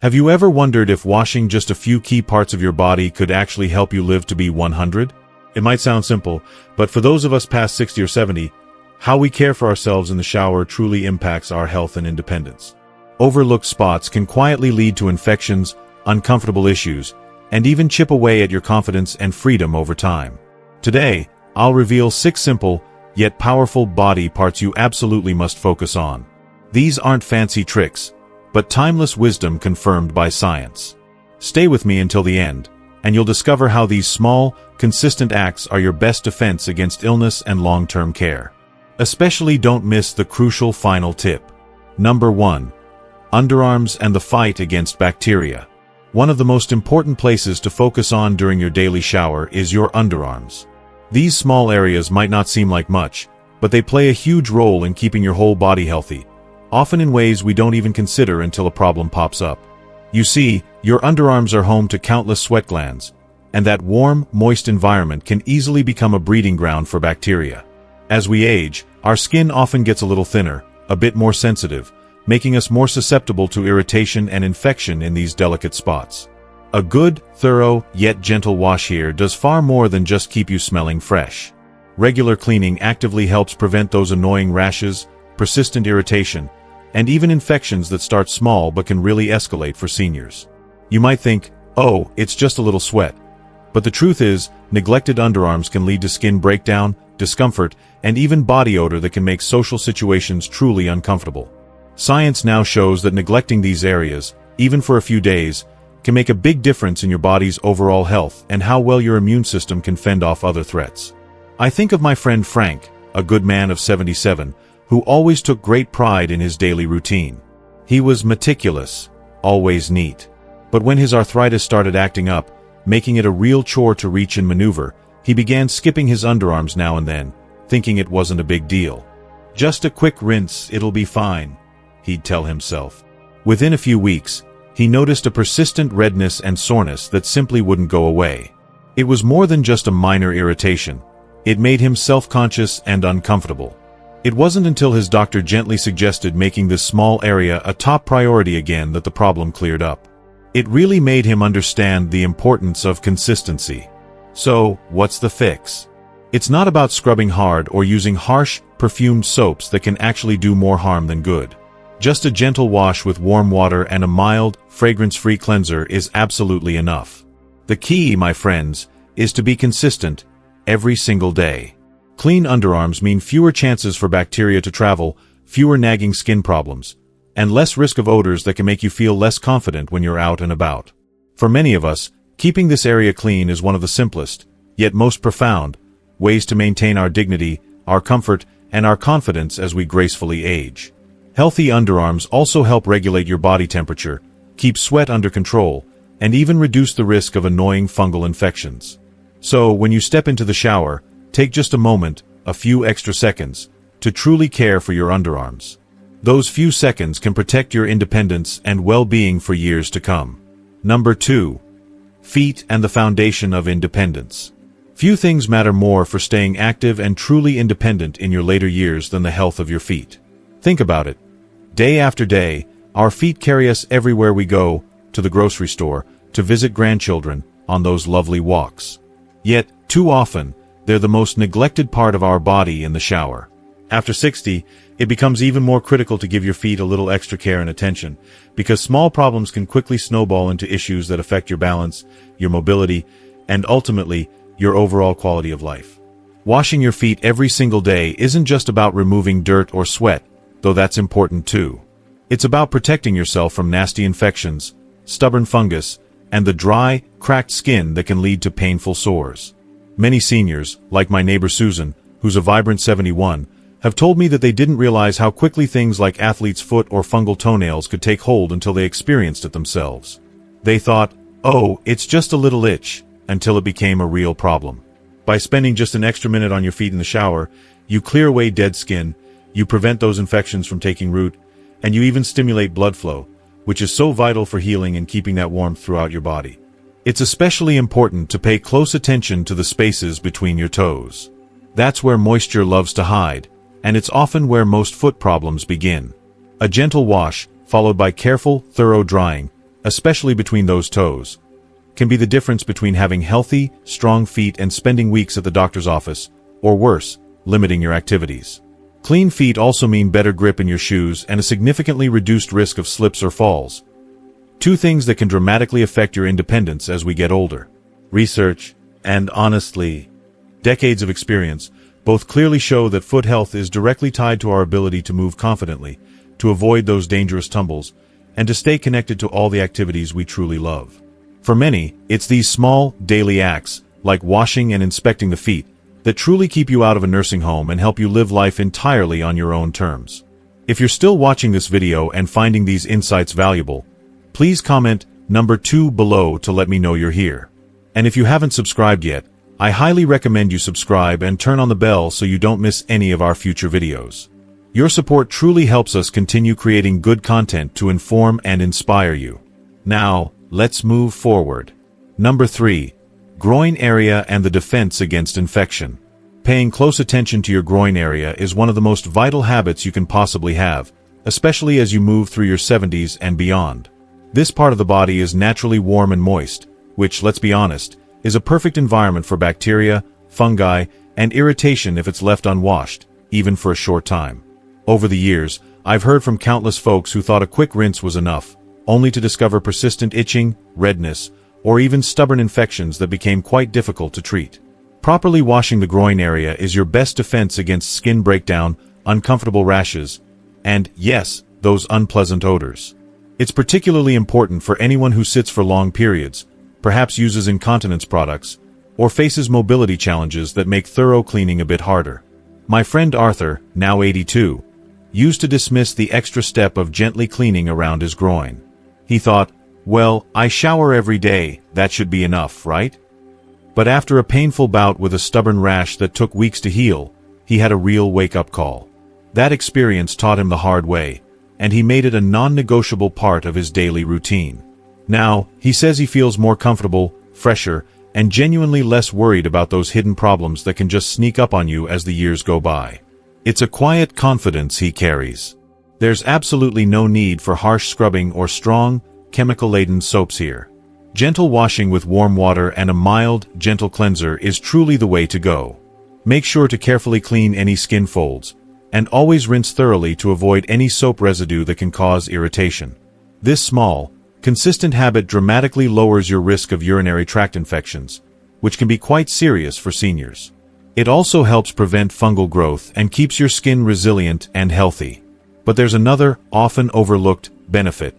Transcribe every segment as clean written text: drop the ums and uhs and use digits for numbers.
Have you ever wondered if washing just a few key parts of your body could actually help you live to be 100? It might sound simple, but for those of us past 60 or 70, how we care for ourselves in the shower truly impacts our health and independence. Overlooked spots can quietly lead to infections, uncomfortable issues, and even chip away at your confidence and freedom over time. Today, I'll reveal 6 simple, yet powerful body parts you absolutely must focus on. These aren't fancy tricks, but timeless wisdom confirmed by science. Stay with me until the end, and you'll discover how these small, consistent acts are your best defense against illness and long-term care. Especially don't miss the crucial final tip. Number 1. Underarms and the fight against bacteria. One of the most important places to focus on during your daily shower is your underarms. These small areas might not seem like much, but they play a huge role in keeping your whole body healthy, often in ways we don't even consider until a problem pops up. You see, your underarms are home to countless sweat glands, and that warm, moist environment can easily become a breeding ground for bacteria. As we age, our skin often gets a little thinner, a bit more sensitive, making us more susceptible to irritation and infection in these delicate spots. A good, thorough, yet gentle wash here does far more than just keep you smelling fresh. Regular cleaning actively helps prevent those annoying rashes, persistent irritation, and even infections that start small but can really escalate for seniors. You might think, oh, it's just a little sweat. But the truth is, neglected underarms can lead to skin breakdown, discomfort, and even body odor that can make social situations truly uncomfortable. Science now shows that neglecting these areas, even for a few days, can make a big difference in your body's overall health and how well your immune system can fend off other threats. I think of my friend Frank, a good man of 77, who always took great pride in his daily routine. He was meticulous, always neat. But when his arthritis started acting up, making it a real chore to reach and maneuver, he began skipping his underarms now and then, thinking it wasn't a big deal. Just a quick rinse, it'll be fine, he'd tell himself. Within a few weeks, he noticed a persistent redness and soreness that simply wouldn't go away. It was more than just a minor irritation. It made him self-conscious and uncomfortable. It wasn't until his doctor gently suggested making this small area a top priority again that the problem cleared up. It really made him understand the importance of consistency. So, what's the fix? It's not about scrubbing hard or using harsh, perfumed soaps that can actually do more harm than good. Just a gentle wash with warm water and a mild, fragrance-free cleanser is absolutely enough. The key, my friends, is to be consistent every single day. Clean underarms mean fewer chances for bacteria to travel, fewer nagging skin problems, and less risk of odors that can make you feel less confident when you're out and about. For many of us, keeping this area clean is one of the simplest, yet most profound, ways to maintain our dignity, our comfort, and our confidence as we gracefully age. Healthy underarms also help regulate your body temperature, keep sweat under control, and even reduce the risk of annoying fungal infections. So, when you step into the shower, take just a moment, a few extra seconds, to truly care for your underarms. Those few seconds can protect your independence and well-being for years to come. Number 2. Feet and the foundation of independence. Few things matter more for staying active and truly independent in your later years than the health of your feet. Think about it. Day after day, our feet carry us everywhere we go, to the grocery store, to visit grandchildren, on those lovely walks. Yet, too often, they're the most neglected part of our body in the shower. After 60, it becomes even more critical to give your feet a little extra care and attention, because small problems can quickly snowball into issues that affect your balance, your mobility, and ultimately, your overall quality of life. Washing your feet every single day isn't just about removing dirt or sweat, though that's important too. It's about protecting yourself from nasty infections, stubborn fungus, and the dry, cracked skin that can lead to painful sores. Many seniors, like my neighbor Susan, who's a vibrant 71, have told me that they didn't realize how quickly things like athlete's foot or fungal toenails could take hold until they experienced it themselves. They thought, oh, it's just a little itch, until it became a real problem. By spending just an extra minute on your feet in the shower, you clear away dead skin, you prevent those infections from taking root, and you even stimulate blood flow, which is so vital for healing and keeping that warmth throughout your body. It's especially important to pay close attention to the spaces between your toes. That's where moisture loves to hide, and it's often where most foot problems begin. A gentle wash, followed by careful, thorough drying, especially between those toes, can be the difference between having healthy, strong feet and spending weeks at the doctor's office, or worse, limiting your activities. Clean feet also mean better grip in your shoes and a significantly reduced risk of slips or falls. Two things that can dramatically affect your independence as we get older. Research, and honestly, decades of experience, both clearly show that foot health is directly tied to our ability to move confidently, to avoid those dangerous tumbles, and to stay connected to all the activities we truly love. For many, it's these small, daily acts, like washing and inspecting the feet, that truly keep you out of a nursing home and help you live life entirely on your own terms. If you're still watching this video and finding these insights valuable, please comment number 2 below to let me know you're here. And if you haven't subscribed yet, I highly recommend you subscribe and turn on the bell so you don't miss any of our future videos. Your support truly helps us continue creating good content to inform and inspire you. Now, let's move forward. Number 3. Groin area and the defense against infection. Paying close attention to your groin area is one of the most vital habits you can possibly have, especially as you move through your 70s and beyond. This part of the body is naturally warm and moist, which, let's be honest, is a perfect environment for bacteria, fungi, and irritation if it's left unwashed, even for a short time. Over the years, I've heard from countless folks who thought a quick rinse was enough, only to discover persistent itching, redness, or even stubborn infections that became quite difficult to treat. Properly washing the groin area is your best defense against skin breakdown, uncomfortable rashes, and, yes, those unpleasant odors. It's particularly important for anyone who sits for long periods, perhaps uses incontinence products, or faces mobility challenges that make thorough cleaning a bit harder. My friend Arthur, now 82, used to dismiss the extra step of gently cleaning around his groin. He thought, well, I shower every day, that should be enough, right? But after a painful bout with a stubborn rash that took weeks to heal, he had a real wake-up call. That experience taught him the hard way, and he made it a non-negotiable part of his daily routine. Now, he says he feels more comfortable, fresher, and genuinely less worried about those hidden problems that can just sneak up on you as the years go by. It's a quiet confidence he carries. There's absolutely no need for harsh scrubbing or strong, chemical-laden soaps here. Gentle washing with warm water and a mild, gentle cleanser is truly the way to go. Make sure to carefully clean any skin folds, and always rinse thoroughly to avoid any soap residue that can cause irritation. This small, consistent habit dramatically lowers your risk of urinary tract infections, which can be quite serious for seniors. It also helps prevent fungal growth and keeps your skin resilient and healthy. But there's another, often overlooked, benefit: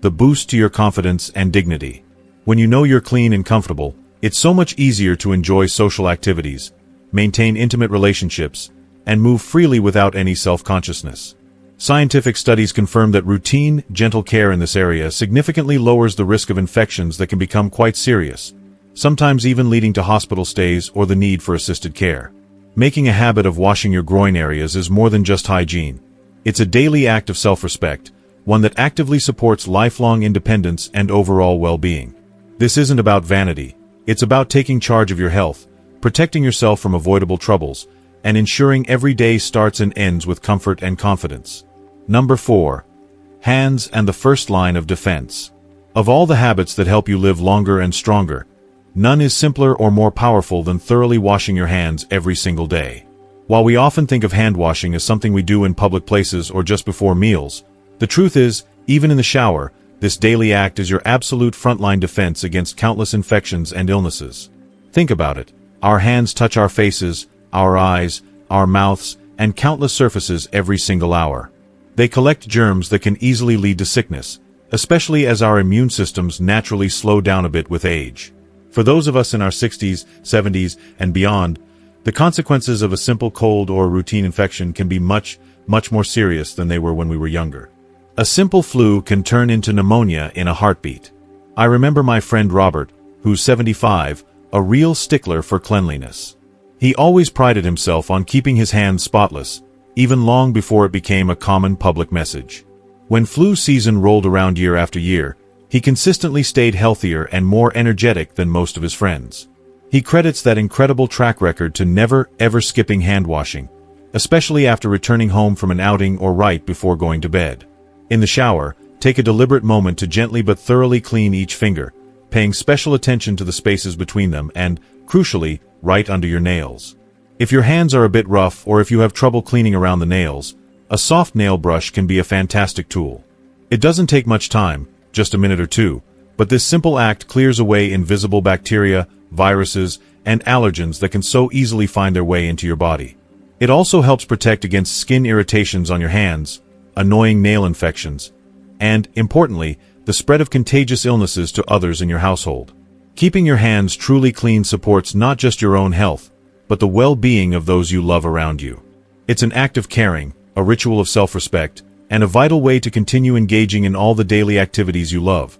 the boost to your confidence and dignity. When you know you're clean and comfortable, it's so much easier to enjoy social activities, maintain intimate relationships, and move freely without any self-consciousness. Scientific studies confirm that routine, gentle care in this area significantly lowers the risk of infections that can become quite serious, sometimes even leading to hospital stays or the need for assisted care. Making a habit of washing your groin areas is more than just hygiene. It's a daily act of self-respect, one that actively supports lifelong independence and overall well-being. This isn't about vanity. It's about taking charge of your health, protecting yourself from avoidable troubles, and ensuring every day starts and ends with comfort and confidence. Number 4. Hands and the first line of defense. Of all the habits that help you live longer and stronger, none is simpler or more powerful than thoroughly washing your hands every single day. While we often think of hand washing as something we do in public places or just before meals, the truth is, even in the shower, this daily act is your absolute frontline defense against countless infections and illnesses. Think about it. Our hands touch our faces, our eyes, our mouths, and countless surfaces every single hour. They collect germs that can easily lead to sickness, especially as our immune systems naturally slow down a bit with age. For those of us in our 60s, 70s, and beyond, the consequences of a simple cold or routine infection can be much more serious than they were when we were younger. A simple flu can turn into pneumonia in a heartbeat. I remember my friend Robert, who's 75, a real stickler for cleanliness. He always prided himself on keeping his hands spotless, even long before it became a common public message. When flu season rolled around year after year, he consistently stayed healthier and more energetic than most of his friends. He credits that incredible track record to never, ever skipping hand washing, especially after returning home from an outing or right before going to bed. In the shower, take a deliberate moment to gently but thoroughly clean each finger, paying special attention to the spaces between them and, crucially, right under your nails. If your hands are a bit rough or if you have trouble cleaning around the nails, a soft nail brush can be a fantastic tool. It doesn't take much time, just a minute or two, but this simple act clears away invisible bacteria, viruses, and allergens that can so easily find their way into your body. It also helps protect against skin irritations on your hands, annoying nail infections, and, importantly, the spread of contagious illnesses to others in your household. Keeping your hands truly clean supports not just your own health, but the well-being of those you love around you. It's an act of caring, a ritual of self-respect, and a vital way to continue engaging in all the daily activities you love.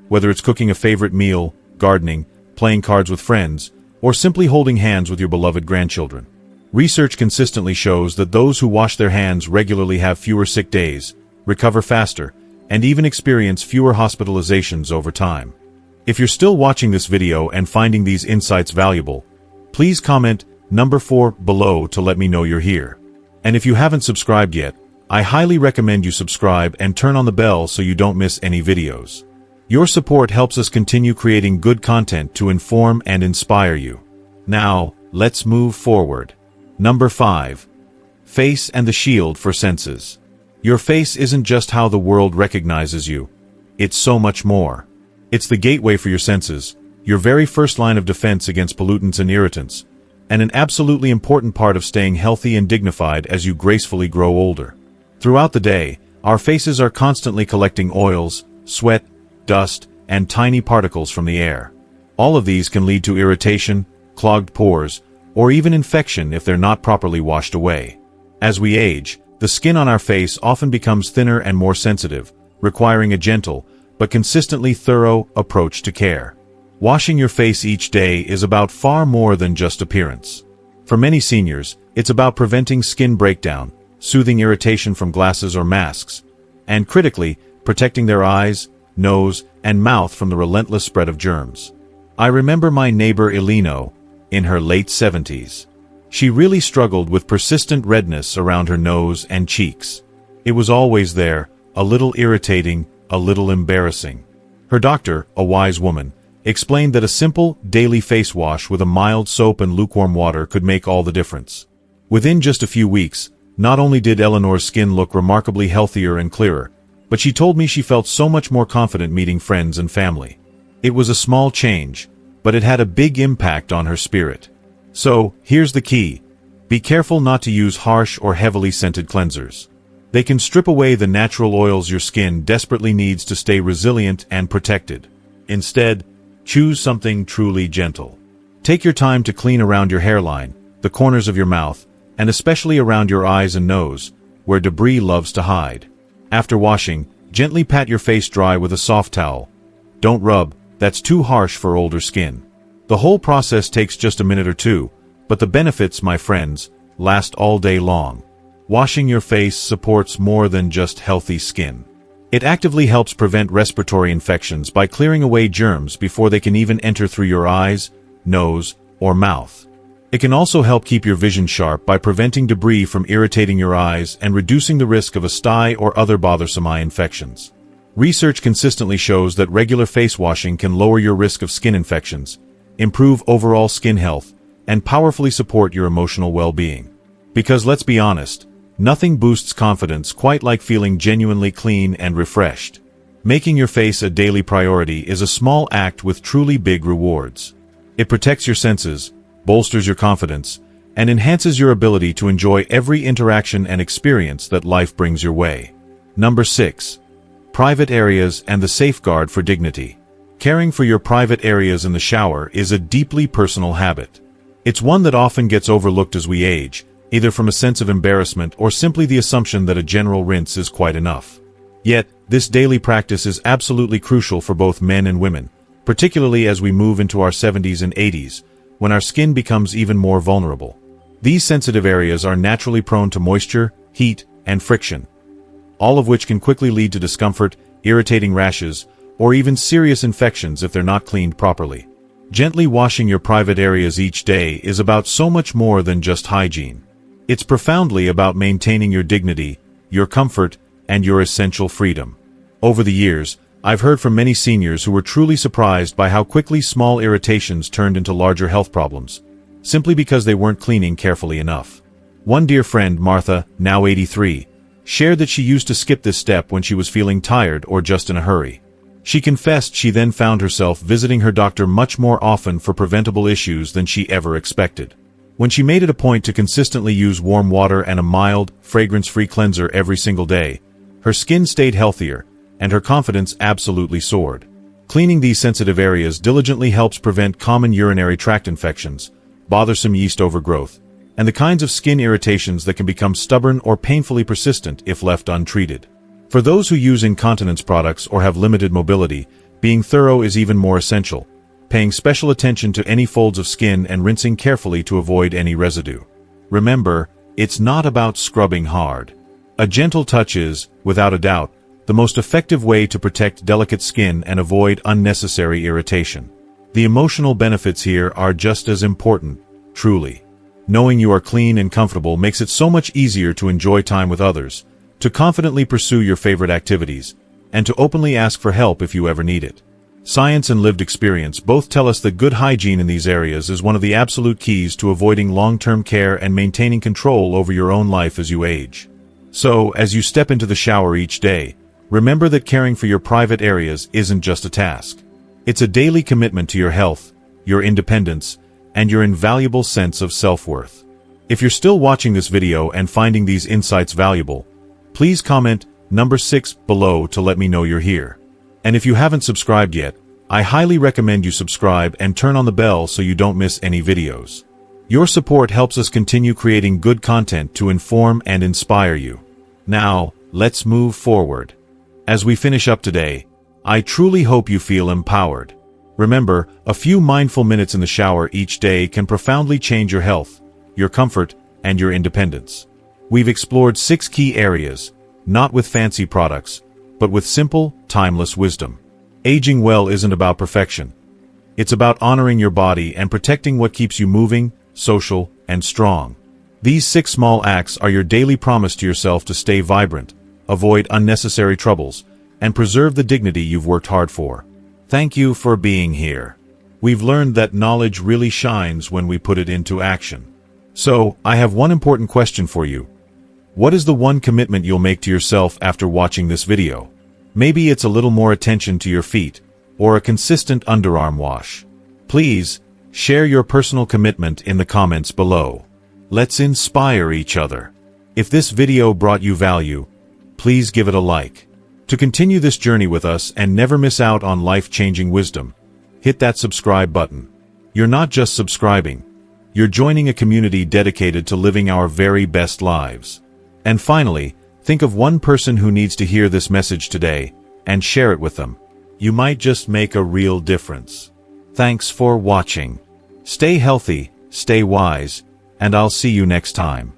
Whether it's cooking a favorite meal, gardening, playing cards with friends, or simply holding hands with your beloved grandchildren. Research consistently shows that those who wash their hands regularly have fewer sick days, recover faster, and even experience fewer hospitalizations over time. If you're still watching this video and finding these insights valuable, please comment number 4 below to let me know you're here. And if you haven't subscribed yet, I highly recommend you subscribe and turn on the bell so you don't miss any videos. Your support helps us continue creating good content to inform and inspire you. Now, let's move forward. Number 5. Face and the shield for senses. Your face isn't just how the world recognizes you. It's so much more. It's the gateway for your senses, your very first line of defense against pollutants and irritants, and an absolutely important part of staying healthy and dignified as you gracefully grow older. Throughout the day, our faces are constantly collecting oils, sweat, dust, and tiny particles from the air. All of these can lead to irritation, clogged pores, or even infection if they're not properly washed away. As we age, the skin on our face often becomes thinner and more sensitive, requiring a gentle, but consistently thorough approach to care. Washing your face each day is about far more than just appearance. For many seniors, it's about preventing skin breakdown, soothing irritation from glasses or masks, and critically, protecting their eyes, nose, and mouth from the relentless spread of germs. I remember my neighbor Elino, in her late 70s. She really struggled with persistent redness around her nose and cheeks. It was always there, a little irritating, a little embarrassing. Her doctor, a wise woman, explained that a simple, daily face wash with a mild soap and lukewarm water could make all the difference. Within just a few weeks, not only did Eleanor's skin look remarkably healthier and clearer, but she told me she felt so much more confident meeting friends and family. It was a small change, but it had a big impact on her spirit. So, here's the key. Be careful not to use harsh or heavily scented cleansers. They can strip away the natural oils your skin desperately needs to stay resilient and protected. Instead, choose something truly gentle. Take your time to clean around your hairline, the corners of your mouth, and especially around your eyes and nose, where debris loves to hide. After washing, gently pat your face dry with a soft towel. Don't rub, that's too harsh for older skin. The whole process takes just a minute or two, but the benefits, my friends, last all day long. Washing your face supports more than just healthy skin. It actively helps prevent respiratory infections by clearing away germs before they can even enter through your eyes, nose, or mouth. It can also help keep your vision sharp by preventing debris from irritating your eyes and reducing the risk of a sty or other bothersome eye infections. Research consistently shows that regular face washing can lower your risk of skin infections, improve overall skin health, and powerfully support your emotional well-being. Because let's be honest, nothing boosts confidence quite like feeling genuinely clean and refreshed. Making your face a daily priority is a small act with truly big rewards. It protects your senses, bolsters your confidence, and enhances your ability to enjoy every interaction and experience that life brings your way. Number 6. Private areas and the safeguard for dignity. Caring for your private areas in the shower is a deeply personal habit. It's one that often gets overlooked as we age, either from a sense of embarrassment or simply the assumption that a general rinse is quite enough. Yet, this daily practice is absolutely crucial for both men and women, particularly as we move into our 70s and 80s, when our skin becomes even more vulnerable. These sensitive areas are naturally prone to moisture, heat, and friction, all of which can quickly lead to discomfort, irritating rashes, or even serious infections if they're not cleaned properly. Gently washing your private areas each day is about so much more than just hygiene. It's profoundly about maintaining your dignity, your comfort, and your essential freedom. Over the years, I've heard from many seniors who were truly surprised by how quickly small irritations turned into larger health problems, simply because they weren't cleaning carefully enough. One dear friend, Martha, now 83, shared that she used to skip this step when she was feeling tired or just in a hurry. She confessed she then found herself visiting her doctor much more often for preventable issues than she ever expected. When she made it a point to consistently use warm water and a mild, fragrance-free cleanser every single day, her skin stayed healthier, and her confidence absolutely soared. Cleaning these sensitive areas diligently helps prevent common urinary tract infections, bothersome yeast overgrowth, and the kinds of skin irritations that can become stubborn or painfully persistent if left untreated. For those who use incontinence products or have limited mobility, being thorough is even more essential, paying special attention to any folds of skin and rinsing carefully to avoid any residue. Remember, it's not about scrubbing hard. A gentle touch is, without a doubt, the most effective way to protect delicate skin and avoid unnecessary irritation. The emotional benefits here are just as important, truly. Knowing you are clean and comfortable makes it so much easier to enjoy time with others, to confidently pursue your favorite activities, and to openly ask for help if you ever need it. Science and lived experience both tell us that good hygiene in these areas is one of the absolute keys to avoiding long-term care and maintaining control over your own life as you age. So, as you step into the shower each day, remember that caring for your private areas isn't just a task. It's a daily commitment to your health, your independence, and your invaluable sense of self-worth. If you're still watching this video and finding these insights valuable, please comment number 6 below to let me know you're here. And if you haven't subscribed yet, I highly recommend you subscribe and turn on the bell so you don't miss any videos. Your support helps us continue creating good content to inform and inspire you. Now, let's move forward. As we finish up today, I truly hope you feel empowered. Remember, a few mindful minutes in the shower each day can profoundly change your health, your comfort, and your independence. We've explored 6 key areas, not with fancy products, but with simple, timeless wisdom. Aging well isn't about perfection. It's about honoring your body and protecting what keeps you moving, social, and strong. These 6 small acts are your daily promise to yourself to stay vibrant, avoid unnecessary troubles, and preserve the dignity you've worked hard for. Thank you for being here. We've learned that knowledge really shines when we put it into action. So, I have one important question for you. What is the one commitment you'll make to yourself after watching this video? Maybe it's a little more attention to your feet, or a consistent underarm wash. Please, share your personal commitment in the comments below. Let's inspire each other. If this video brought you value, please give it a like. To continue this journey with us and never miss out on life-changing wisdom, hit that subscribe button. You're not just subscribing, you're joining a community dedicated to living our very best lives. And finally, think of one person who needs to hear this message today, and share it with them. You might just make a real difference. Thanks for watching. Stay healthy, stay wise, and I'll see you next time.